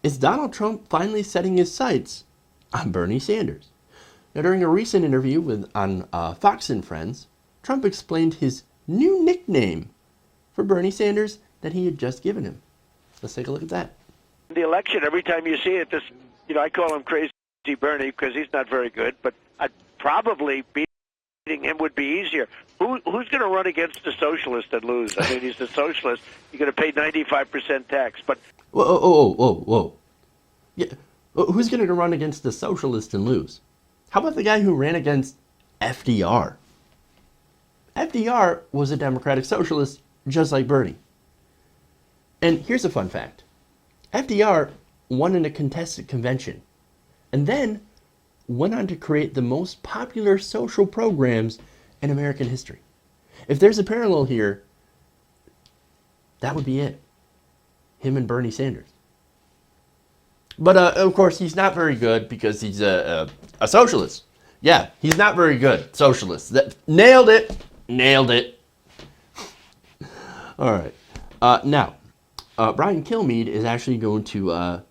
is Donald Trump finally setting his sights on Bernie Sanders. Now, during a recent interview on Fox and Friends, Trump explained his new nickname for Bernie Sanders that he had just given him. Let's take a look at that. The election, every time you see it, I call him Crazy Bernie because he's not very good, but I'd probably beating him would be easier. Who's going to run against the socialist and lose? I mean, he's a socialist. You're going to pay 95% tax, but... Whoa. Yeah, who's going to run against the socialist and lose? How about the guy who ran against FDR? FDR was a democratic socialist just like Bernie. And here's a fun fact. FDR won in a contested convention and then went on to create the most popular social programs in American history. If there's a parallel here, that would be it. Him and Bernie Sanders. But of course, he's not very good because he's a socialist. Yeah, he's not very good. Socialist. Nailed it. All right. Now, Brian Kilmeade is actually going to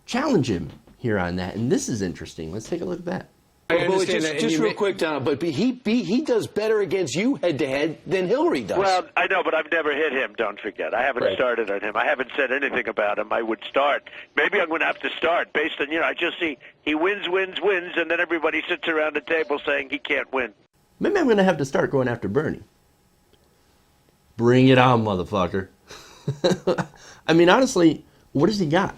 challenge him here on that. And this is interesting. Let's take a look at that. I understand that. Just real quick, Donald, but he does better against you head-to-head than Hillary does. Well, I know, but I've never hit him, don't forget. I haven't started on him. I haven't said anything about him. I would start. Maybe I'm going to have to start based on, I just see he wins, and then everybody sits around the table saying he can't win. Maybe I'm going to have to start going after Bernie. Bring it on, motherfucker. I mean, honestly, what has he got?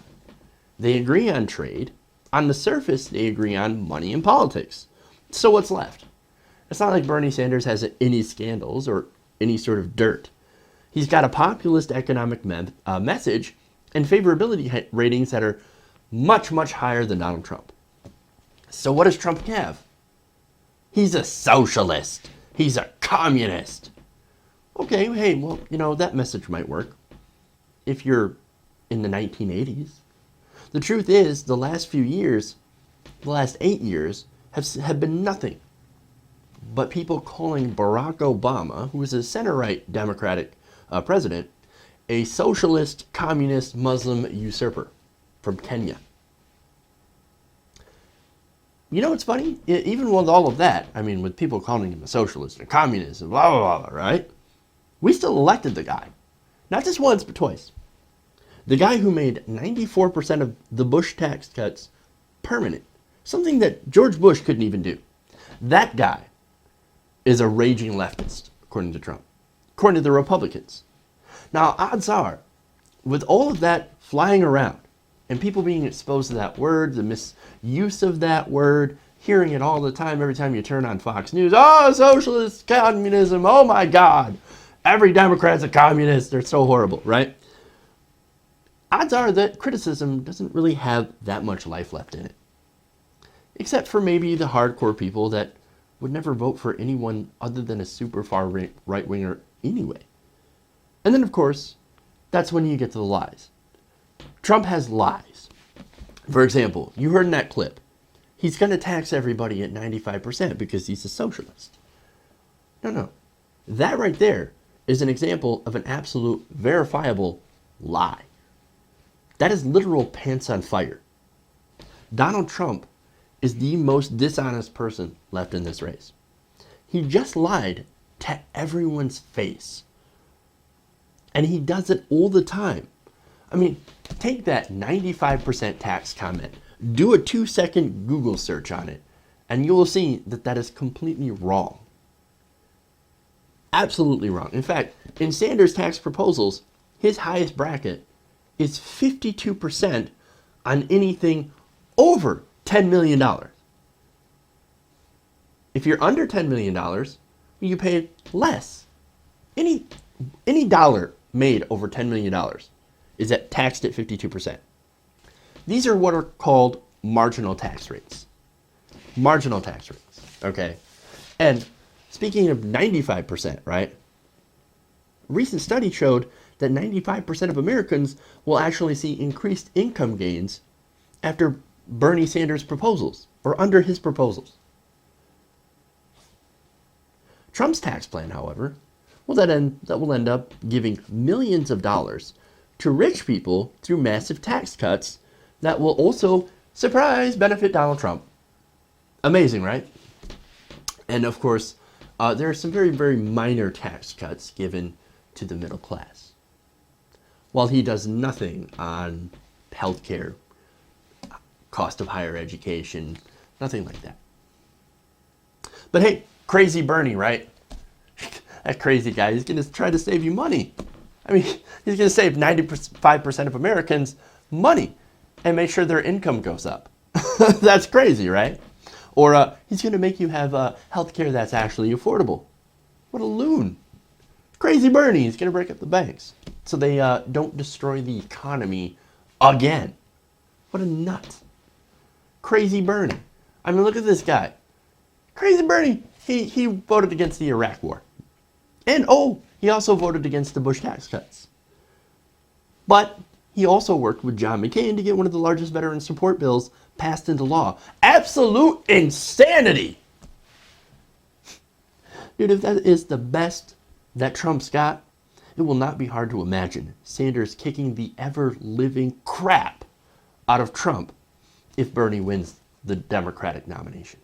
They agree on trade. On the surface, they agree on money and politics. So what's left? It's not like Bernie Sanders has any scandals or any sort of dirt. He's got a populist economic message and favorability ratings that are much, much higher than Donald Trump. So what does Trump have? He's a socialist. He's a communist. Okay, hey, well, that message might work if you're in the 1980s. The truth is, the last 8 years, have been nothing but people calling Barack Obama, who is a center-right Democratic president, a socialist, communist, Muslim usurper from Kenya. You know what's funny? Even with all of that, I mean, with people calling him a socialist, a communist, and blah, blah, blah, right? We still elected the guy. Not just once, but twice. The guy who made 94% of the Bush tax cuts permanent. Something that George Bush couldn't even do. That guy is a raging leftist, according to Trump. According to the Republicans. Now, odds are, with all of that flying around, and people being exposed to that word, the misuse of that word, hearing it all the time, every time you turn on Fox News, oh, socialist, communism, oh my God. Every Democrat's a communist, they're so horrible, right? Odds are that criticism doesn't really have that much life left in it. Except for maybe the hardcore people that would never vote for anyone other than a super far right-winger anyway. And then, of course, that's when you get to the lies. Trump has lies. For example, you heard in that clip, he's going to tax everybody at 95% because he's a socialist. No. That right there is an example of an absolute verifiable lie. That is literal pants on fire. Donald Trump is the most dishonest person left in this race. He just lied to everyone's face. And he does it all the time. I mean, take that 95% tax comment, do a 2-second Google search on it, and you will see that that is completely wrong. Absolutely wrong. In fact, in Sanders' tax proposals, his highest bracket is 52% on anything over $10 million. If you're under $10 million, you pay less. Any dollar made over $10 million is taxed at 52%. These are what are called marginal tax rates. Marginal tax rates, okay? And speaking of 95%, right? A recent study showed that 95% of Americans will actually see increased income gains after Bernie Sanders' proposals, or under his proposals. Trump's tax plan, however, that will end up giving millions of dollars to rich people through massive tax cuts that will also, surprise, benefit Donald Trump. Amazing, right? And of course, there are some very, very minor tax cuts given to the middle class, while he does nothing on healthcare, cost of higher education, nothing like that. But hey, crazy Bernie, right? That crazy guy, he's going to try to save you money. I mean, he's going to save 95% of Americans money and make sure their income goes up. That's crazy, right? Or he's going to make you have health care that's actually affordable. What a loon. Crazy Bernie is going to break up the banks so they don't destroy the economy again. What a nut. Crazy Bernie. I mean, look at this guy. Crazy Bernie, he voted against the Iraq War. And, he also voted against the Bush tax cuts. But he also worked with John McCain to get one of the largest veteran support bills passed into law. Absolute insanity! Dude, if that is the best that Trump's got, it will not be hard to imagine Sanders kicking the ever-living crap out of Trump if Bernie wins the Democratic nomination.